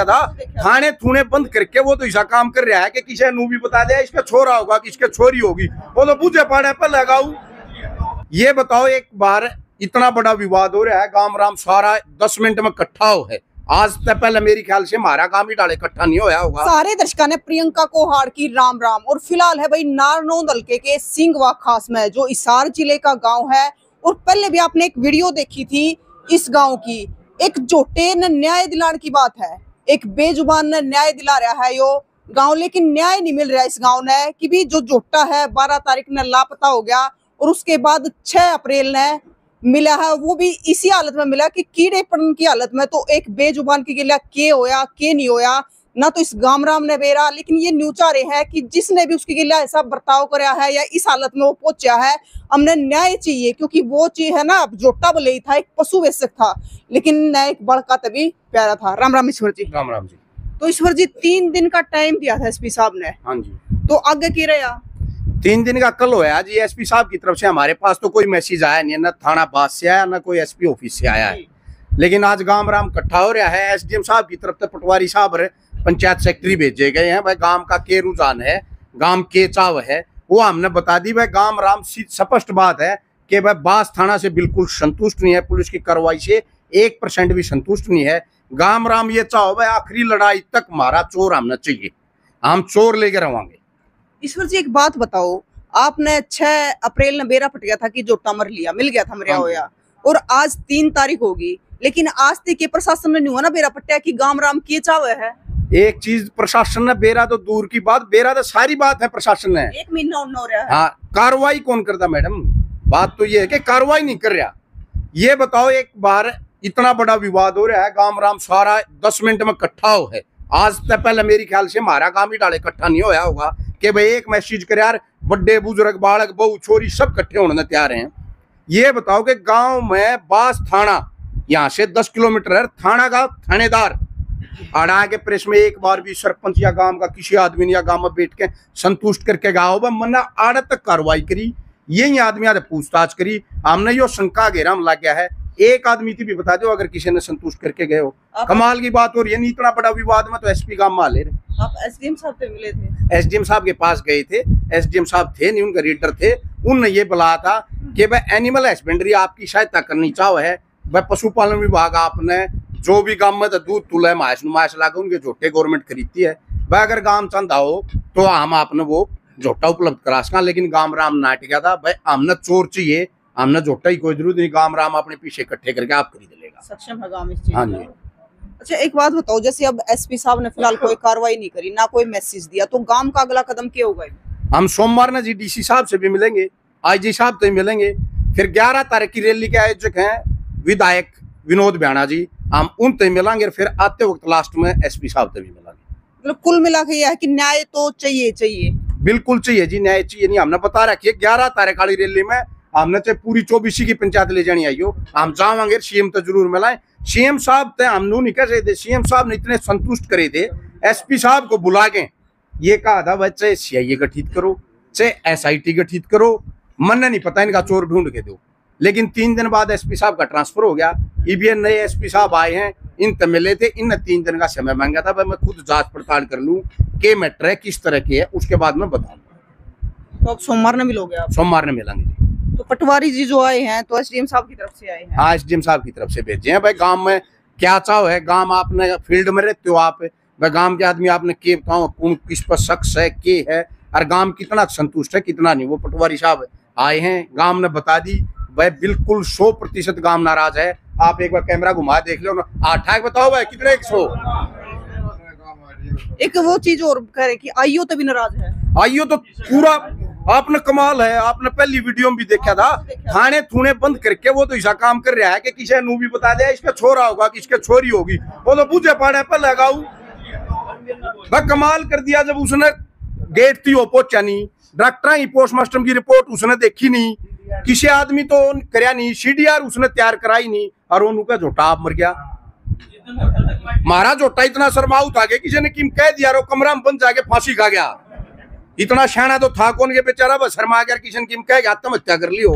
देखा था। थाने थूने बंद करके वो तो ऐसा काम कर रहा है कि किसी नू भी बता दिया इसका छोरा होगा कि इसके छोरी होगी, वो तो पूछे पाड़े पर लगाऊ। ये बताओ, एक बार इतना बड़ा विवाद हो रहा है, गांव राम सारा 10 मिनट में इकट्ठा हो है। आज तक पहले मेरी ख्याल से हमारा काम ही डाले इकट्ठा नहीं होया होगा। सारे दर्शकों ने प्रियंका को हार की राम राम। और फिलहाल है भाई नारनौंद हल्के के सिंगवा खास में, जो हिसार जिले का गांव है। और पहले भी आपने एक वीडियो देखी थी इस गांव की। एक जोटे ने न्याय दिलाने की बात है, एक बेजुबान ने न्याय दिला रहा है यो गांव, लेकिन न्याय नहीं मिल रहा इस गांव ने कि भी जो जोटा है 12 तारीख ने लापता हो गया और उसके बाद 6 अप्रैल ने मिला है, वो भी इसी हालत में मिला कि कीड़ेपन की हालत में। तो एक बेजुबान की गिला के होया के नहीं होया ना, तो इस गामराम ने बेरा, लेकिन ये न्यूज आ रहे हैं कि जिसने भी उसकी गिला ऐसा बर्ताव कराया है या इस हालत में वो पहुंचा है, हमने न्याय चाहिए। क्योंकि वो चीज है ना, जोटा बोले था एक पशु वेशक था, लेकिन न्याय बड़का तभी प्यारा था। राम राम ईश्वर जी। राम राम जी। तो ईश्वर जी 3 दिन का टाइम दिया था एसपी साहब ने। हाँ जी। तो आगे की रहा 3 दिन का कल होया जी। एसपी साहब की तरफ से हमारे पास तो कोई मैसेज आया नहीं है, ना थाना पास से आया ना कोई एसपी ऑफिस से आया है। लेकिन आज गांव राम इकट्ठा हो रहा है। एसडीएम साहब की तरफ से पटवारी साहब पंचायत सेक्रेटरी भेजे गए हैं। भाई गांव का के रुझान है, गांव के चाव है, वो हमने बता दी। भाई गांव राम स्पष्ट बात है कि भाई बास थाना से बिल्कुल संतुष्ट नहीं है, पुलिस की कार्रवाई से 1% भी संतुष्ट नहीं है। गांव राम ये चाहो भाई आखिरी लड़ाई तक हमारा चोर हमने चाहिए, हम चोर लेके रहेंगे। ईश्वर जी एक बात बताओ, आपने 6 अप्रैल ने बेरा पट गया था कि जोटा मर लिया, मिल गया था मरिया होया, और आज 3 तारीख होगी, लेकिन आज तक के प्रशासन ने नहीं हुआ ना बेरा पट्टिया कि गांव राम किए चावे है। एक चीज प्रशासन ने, बेरा तो दूर की बात, बेरा तो सारी बात है प्रशासन ने। 1 महीना हो रहा है। हाँ, कार्रवाई कौन करता मैडम? बात तो ये है कि कार्रवाई नहीं कर रहा। ये बताओ, एक बार इतना बड़ा विवाद हो रहा है, गांव राम सारा 10 मिनट में इकट्ठा हो है। आज तक पहले मेरी ख्याल से हमारा काम ही डाले इकट्ठा नहीं होया होगा कि भाई एक मैसेज करे यार, बड़े बुजुर्ग बालक बहू छोरी सब इकट्ठे होने तैयार हैं। ये बताओ कि गांव में बास थाना यहाँ से 10 किलोमीटर है, थाना का थानेदार अड़ा के प्रेस में एक बार भी सरपंच या गांव का किसी आदमी ने या गांव में बैठ के संतुष्ट करके गाँव मना आड़ तक कार्रवाई करी, यही आदमी आदे पूछताछ करी। हमने यो शंका घेरा में लग गया है, एक आदमी थी भी बता दो अगर किसी ने संतुष्ट करके गए हो। कमाल की बात हो रही है, नहीं इतना बड़ा विवाद में तो एसपी गांव में ले रहे। आप एसडीएम साहब से मिले थे? एसडीएम साहब के पास गए थे, एसडीएम साहब थे नहीं, उनका रीडर थे। उनने ये बुलाया था कि भाई एनिमल हस्बेंड्री आपकी सहायता करनी चाहो है, भाई पशुपालन विभाग आपने जो भी गांव में तो दूध तुला माश लागे उनके झोटे गवर्नमेंट खरीदती है, भाई अगर गांव चंदा हो तो हम आपने वो झोटा उपलब्ध करा सका। लेकिन गांव राम नाट गया था, भाई हमने चोर चाहिए, हमने झोटा ही कोई जरूरत नहीं, गांव राम अपने पीछे इकट्ठे करके आप खरीद लेगा। सक्षम है गांव इस चीज। हाँ जी। अच्छा एक बात बताओ, जैसे अब एसपी साहब ने फिलहाल कोई कार्रवाई नहीं करी, ना कोई मैसेज दिया, तो गांव का अगला कदम क्या होगा? हम सोमवार ने जी डीसी साहब से भी मिलेंगे, आईजी साहब से मिलेंगे, फिर 11 तारीख की रैली के आयोजक हैं विधायक विनोद भ्याणा जी, हम उनसे मिलेंगे, फिर आते वक्त लास्ट में एसपी साहब से भी मिलेंगे। मतलब कुल मिला के यह है कि न्याय तो चाहिए। बिल्कुल चाहिए जी, न्याय चाहिए। नहीं हमने बता रखी है 11 तारीख वाली रैली में हमने चाहे पूरी 24 की पंचायत ले जानी आई हो, हम जावांगे, सीएम तो जरूर मिलाए। सीएम साहब थे हम नहीं कह रहे थे, सीएम साहब ने इतने संतुष्ट करे थे, एसपी साहब को बुला के ये कहा था भाई चाहे सीआईए गठित करो चाहे एसआईटी गठित करो, मन नहीं पता इनका चोर ढूंढ के दो। लेकिन 3 दिन बाद एसपी साहब का ट्रांसफर हो गया, ईबीएन नए एसपी साहब आए हैं, इन तक मिले थे, इन 3 दिन का समय मांगा था, भाई मैं खुद जांच पड़ताल कर लूं के मैटर है किस तरह के है, उसके बाद मैं बताऊंगा। तो अब सोमवार ने मिलोगे आप? सोमवार ने मिलेंगे जी। तो पटवारी जी जो आए हैं तो एसडीएम साहब की तरफ से आए हैं? हाँ, एसडीएम साहब की तरफ से भेजे हैं। भाई गांव में क्या चाव है, गांव आपने फील्ड में रहते हो आप, भाई गांव के आदमी आपने के बताओ कौन किस पर शख्स है के है, और गांव कितना संतुष्ट है कितना नहीं, वो पटवारी साहब आए हैं, गांव ने बता दी। भाई बिल्कुल 100% गांव नाराज है। आप एक बार कैमरा घुमा देख लो ना, 8 बताओ भाई कितने 100। एक वो चीज और कह रहे कि आईओ तो भी नाराज है। आईओ तो पूरा आपने कमाल है, आपने पहली वीडियो में भी देखा था, थाने थूने बंद करके वो तो ऐसा काम कर रहा है कि किसी नू भी बता दिया इसका छोरा होगा कि इसके छोरी होगी, वो तो पूछे पाड़े पर लगाऊ। भाई कमाल कर दिया, जब उसने गेट थी वो पहुंचा नहीं, डॉक्टर ही पोस्टमास्टर की रिपोर्ट उसने देखी नहीं, किसी आदमी तो करया नहीं, सीडीआर उसने तैयार कराई नहीं, और उनका झोटा आप मर गया। मारा झोटा इतना शर्माऊ था कि किसी ने किम कह दिया, रो कमरा में बंद जाके फांसी खा गया। इतना शाना तो था कौन के बेचारा, बस शर्मा गया, किसी ने किम कह गया आत्महत्या कर ली हो।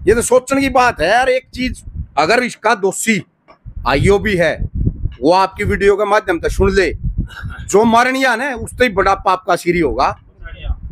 ये तो सोचने की बात है यार। एक चीज, अगर इसका दोषी आईओ भी है, वो आपकी वीडियो के माध्यम से सुन ले। जो मरणिया ने उससे ही बड़ा पाप का सीरी होगा,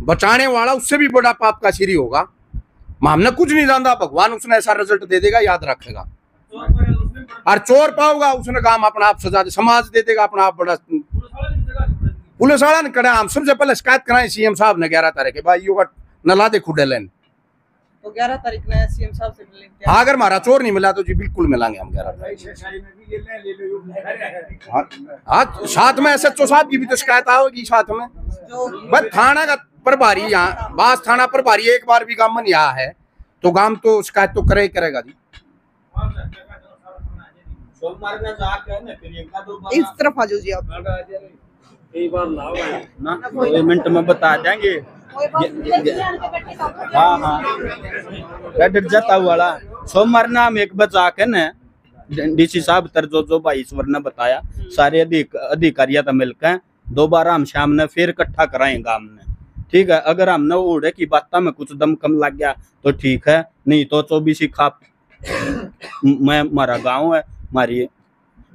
बचाने वाला उससे भी बड़ा पाप का सीरी होगा। हमने कुछ नहीं जानता, भगवान उसने ऐसा रिजल्ट दे देगा, याद रखेगा। और चोर पाओगा उसने काम अपना आप सजा दे, समाज दे देगा अपना आप बड़ा। पुलिस वाला ने करा, हम सबसे पहले शिकायत कराए सीएम साहब ने 11 तारीख के भाई योगा नला दे खुडे लेन। तो 11 तारीख ने सीएम साहब से मिलेंगे। हाँ, अगर हमारा चोर नहीं मिला तो जी बिल्कुल मिलांगे हम 11 तारीख। हाँ, साथ में एसएचओ साहब की भी तो शिकायत आओगी साथ में। बस थाना का प्रभारी, यहाँ बास थाना प्रभारी एक बार भी गांव में नहीं आया है तो गांव तो शिकायत तो करे ही करेगा जी। इस तरफ आ जाओ जी आप। ना मिनट में बता देंगे। हाँ हाँ डर जाता वाला सोमवार नाम एक बचा के न डीसी साहब तर जो भाई ईश्वर ने बताया, सारे अधिकारियों तो मिलकर दोबारा हम शाम ने फिर इकट्ठा कराएंगे गांव ने। ठीक है, अगर हमने उड़े की बात में कुछ दम कम लग गया तो ठीक है, नहीं तो 24 खाप मैं हमारा गांव है, हमारी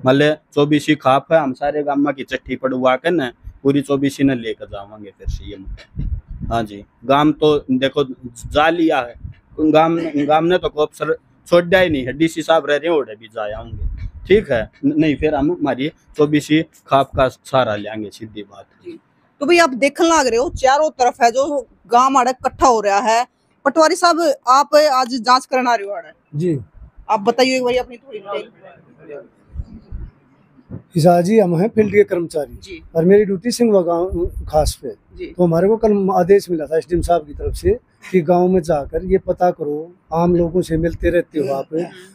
मतलब 24 खाप है, हम सारे गांव की चिट्ठी पड़वा के न पूरी 24 ने लेकर जावांगे फिर सीएम। हाँ जी, गांव तो देखो जा लिया है, गांव ने तो कोई अफसर छोड़ा ही नहीं है, डीसी साहब रह रहे ओढ़े भी जा आऊंगे। ठीक है, नहीं फिर हम हमारी 24 खाप का सहारा लेंगे, सीधी बात। तो भाई आप देखने लग रहे हो चारों तरफ है जो गांव आड़े इकट्ठा हो रहा है। पटवारी साहब आप आज जांच करने आ रहे हो आड़े जी, आप बताइए एक बार अपनी थोड़ी हिसा जी, हम हैं फील्ड के कर्मचारी जी। और मेरी ड्यूटी सिंगवा गांव खास पे जी। तो हमारे को कल आदेश मिला था एसडीएम साहब की तरफ से कि गांव में जाकर ये पता करो, आम लोगों से मिलते रहते हो आप,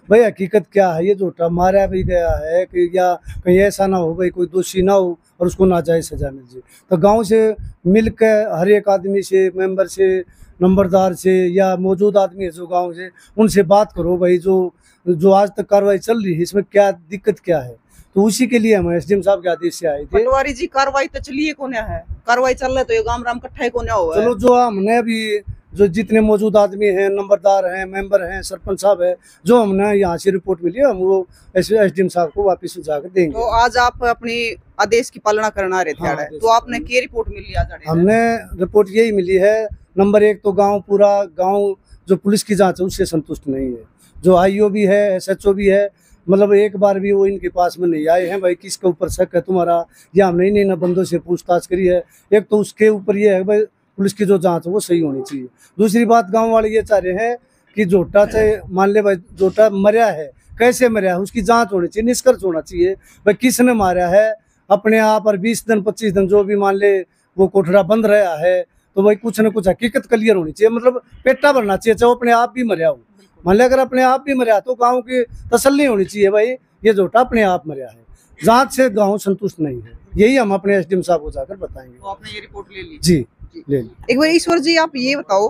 भाई हकीकत क्या है, ये झूठा मारा भी गया है कि या कहीं ऐसा ना हो भाई कोई दोषी ना हो और उसको नाजायज सजा मिल जाए। तो गांव से मिल कर हर एक आदमी से, मेंबर से, नंबरदार से या मौजूद आदमी है जो गाँव से, उनसे बात करो भाई जो आज तक कार्रवाई चल रही है इसमें क्या दिक्कत क्या है। तो उसी के लिए हम एसडीएम साहब के आदेश से आए थे। पटवारी जी कार्रवाई तो चलिए कौन है, कार्रवाई चल रहा है तो ये गांव राम इकट्ठा कौन हुआ है। चलो जो हमने अभी जो जितने मौजूद आदमी हैं, नंबरदार हैं, मेंबर हैं, सरपंच साहब है, जो हमने यहाँ से रिपोर्ट मिली है हम वो एसडीएम साहब को वापस जाकर देंगे। तो आज आप अपनी आदेश की पालना करना रहे थे हाँ, तो आपने क्या रिपोर्ट मिली आज? हमने रिपोर्ट यही मिली है, नंबर 1 तो पूरा गाँव जो पुलिस की जाँच है उससे संतुष्ट नहीं है, जो आईओ भी है, एसएचओ भी है, मतलब एक बार भी वो इनके पास में नहीं आए हैं भाई किसके ऊपर शक है तुम्हारा, या हमने नहीं ना बंदों से पूछताछ करी है। एक तो उसके ऊपर ये है भाई पुलिस की जो जांच है वो सही होनी चाहिए। दूसरी बात गांव वाले ये चाह रहे हैं कि जोटा चाहे मान ले भाई जोटा मरा है, कैसे मरा है उसकी जांच होनी चाहिए, निष्कर्ष होना चाहिए भाई किसने मारा है अपने आप, और 20 दिन 25 दिन जो भी मान ले वो कोठरा बंद रहा है तो भाई कुछ न कुछ हकीकत क्लियर होनी चाहिए, मतलब पेटा भरना चाहिए, चाहे अपने आप भी मरा हो। मान लिया अगर अपने आप भी मरा तो गांव की तसल्ली होनी चाहिए भाई ये जोटा अपने आप मरा है, जांच से गांव संतुष्ट नहीं है। यही हम अपने एसडीएम साहब को जाकर बताएंगे। तो आपने ये रिपोर्ट ले ली? जी ले ली। एक बार ईश्वर जी आप ये बताओ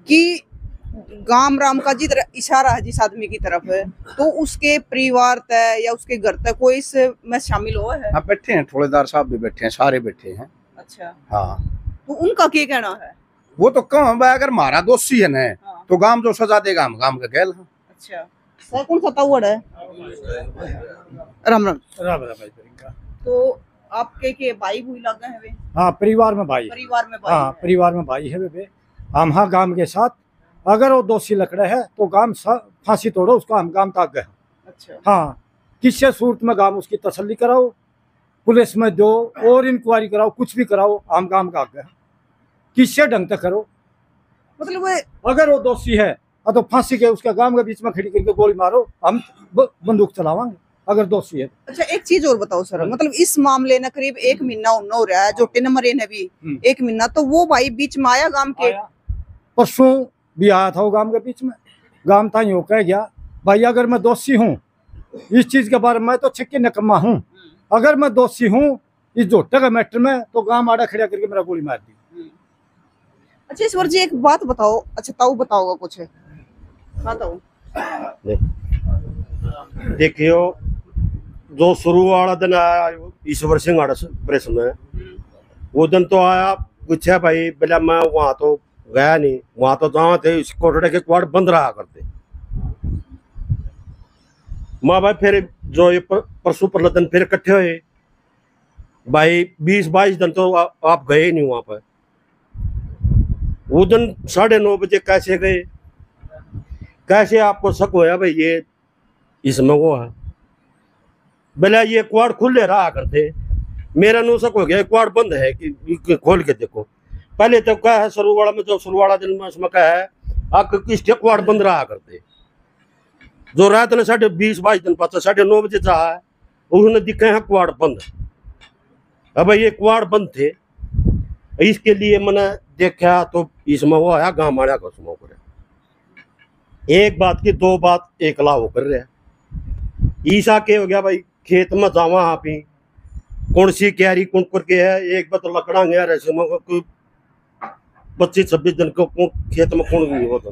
कि गांव राम का जिधर इशारा है जिस आदमी की तरफ है तो उसके परिवार तय या उसके घर तक कोई इसमें शामिल हुआ है? हाँ बैठे हैं, थोड़ेदार साहब भी बैठे हैं, सारे बैठे हैं। अच्छा, हाँ तो उनका क्या कहना है? वो तो कम भाई, अगर मारा दोषी है ना तो गांव जो सजा देगा हम गांव का गैल। अच्छा, सर कौन सा तावड़ है? राम राम। राम राम भाई। तो आपके के भाई भी लगे हैं वे? हाँ परिवार में भाई, परिवार में भाई? हाँ परिवार में भाई है वे। हम हाँ गांव के साथ, अगर वो दोषी लकड़े है तो गांव फांसी तोड़ो उसको, हम गांव तक गए। अच्छा, हाँ किससे सूरत में गांव उसकी तसल्ली कराओ, पुलिस में दो और इंक्वायरी कराओ, कुछ भी कराओ, हम गांव का गए किससे ढंग तक करो। मतलब अगर वो दोषी है तो फांसी के उसका गांव के बीच में खड़ी करके गोली मारो, हम बंदूक चलावांगे अगर दोषी है। अच्छा एक चीज और बताओ सर, मतलब इस मामले ने करीब 1 महीना हो रहा है, जो टिन मरे ने भी 1 महीना, तो वो भाई बीच में आया गांव के? परसों भी आया था वो गांव के बीच में, गांव था यूँ कह गया भाई अगर मैं दोषी हूँ इस चीज के बारे में, मैं तो छिक्के नकम्मा हूँ, अगर मैं दोषी हूँ इस झोटे के मैटर में तो गांव आड़ा खड़ा करके मेरा गोली मार दी। अच्छा ईश्वर जी एक बात बताओ, अच्छा ताऊ बताओगा कुछ? देखियो जो शुरू वाला दिन आया ईश्वर सिंह प्रेस में, वो दिन तो आया पूछा भाई बोला मैं वहां तो गया नहीं, वहां तो जहाँ थे इस कोठड़े के क्वार्टर बंद रहा करते, माँ भाई फिर जो ये परसों परला दिन फिर इकट्ठे हुए भाई 20-22 दिन तो आप गए ही नहीं वहां पर। वो दिन 9:30 बजे कैसे गए, कैसे आपको शक होया भाई ये इसमें वो है? भला ये क्वाड खुले रहा करते, मेरा नो शक हो गया क्वाड बंद है कि खोल के देखो। पहले तो क्या है सरुवाड़ा में, जो सरुवाड़ा दिन में उसमें क्या है आप किसके क्वाड बंद रहा करते, जो रात ने 20-22 दिन पता 9:30 बजे चाहा है उन्होंने दिखे हैं क्वाड बंद। अब ये क्वाड बंद थे, इसके लिए मैंने देखा तो इसमें वो आया गाँव मारा का उसमें कर एक बात की 2 बात एक लाभ कर रहे हैं। ईसा के हो गया भाई खेत में जावा आप ही कौन सी क्यारी कौन करके है एक बात लकड़ा गया रैसे में कोई 25-26 दिन को खेत में कौन नहीं होता।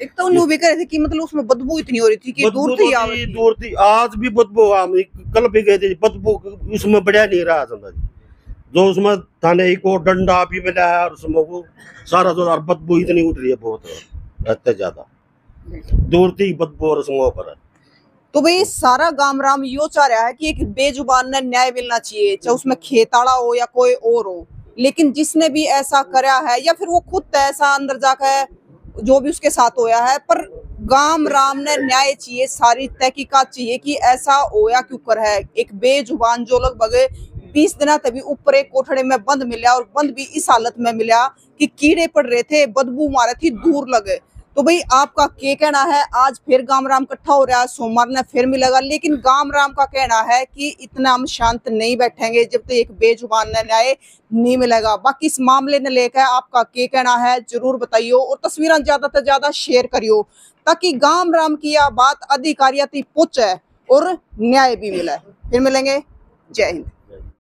एक तो उन्होंने भी कह रहे थे कि मतलब उसमें बदबू इतनी हो रही थी कि दूर थी दूर थी। आज भी बदबू कल भी गए थे बदबू उसमें बढ़िया नहीं रहा था जो उसमें थाने को डंडा भी मिला है और उसमें वो सारा जो बदबू इतनी उठ रही है बहुत इतने ज्यादा दूर थी बदबू और उसमें पर। तो भाई सारा गांव राम यो चाह रहा है कि एक बेजुबान ने न्याय मिलना चाहिए, चाहे उसमें खेताड़ा हो या कोई और हो, लेकिन जिसने भी ऐसा करा है या फिर वो खुद ऐसा अंदर जाकर जो भी उसके साथ होया है, पर गांव राम ने न्याय चाहिए, सारी तहकीकात चाहिए कि ऐसा होया क्यों कर है। एक बेजुबान जो लगभग 20 दिन तभी ऊपर एक कोठड़े में बंद मिला और बंद भी इस हालत में मिला कि कीड़े पड़ रहे थे, बदबू मारे थी, दूर लगे। तो भाई आपका क्या कहना है? आज फिर गांव राम इकट्ठा हो रहा है, सोमवार ने फिर मिलेगा, लेकिन गांव राम का कहना है कि इतना हम शांत नहीं बैठेंगे जब तक एक बेजुबान ने न्याय नहीं मिलेगा। बाकी इस मामले ने लेकर आपका क्या कहना है जरूर बताइयो और तस्वीरें ज्यादा से ज्यादा शेयर करियो ताकि गांव राम की यह बात अधिकारियों तक पहुंचे और न्याय भी मिले। फिर मिलेंगे, जय हिंद।